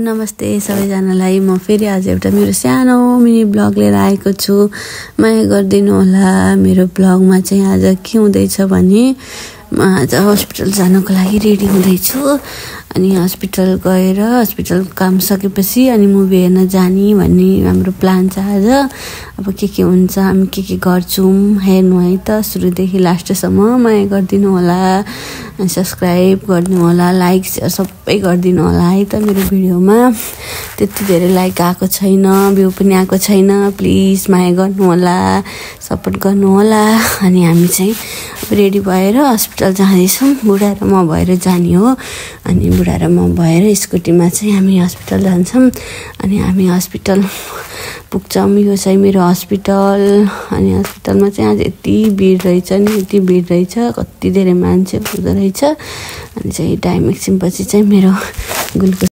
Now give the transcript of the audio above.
नमस्ते सबैजनालाई। म फेरि आज एउटा मेरो सानो मिनी ब्लग लिएर आएको छु। माया गरिदिनु होला। मेरो ब्लगमा चाहिँ आज के हुँदैछ भने म आज हस्पिटल जानको लागि रेडी हुँदैछु। अनि हस्पिटल गएर हस्पिटल काम सकेपछि अनि मुभी हेर्न जाने भन्ने हाम्रो प्लान छ आज। अब के हुन्छ, हामी के गर्छौँ हेर्नु है त। सुरुदेखि लास्टसम्म माया गरिदिनु होला, सब्सक्राइब गर्नु होला, लाइक सेयर सबै गरिदिनु होला है त। मेरो भिडियोमा त्यति धेरै लाइक आएको छैन, भ्यू पनि आएको छैन। प्लिज माया गर्नु होला, सपोर्ट गर्नु होला। अनि हामी चाहिँ रेडी भएर हस्पिटल जाँदैछौँ। बुढा र म भएर जाने हो। अनि बुढा र म भएर स्कुटीमा चाहिँ हामी हस्पिटल जान्छौँ। अनि हामी हस्पिटल पुग्छौँ। यो चाहिँ मेरो हस्पिटल। अनि हस्पिटलमा चाहिँ आज यति भिड रहेछ नि, यति भिड रहेछ, कति धेरै मान्छे हुँदो रहेछ। अनि चाहिँ टाइम एकछिनपछि चाहिँ मेरो ग्लुकोज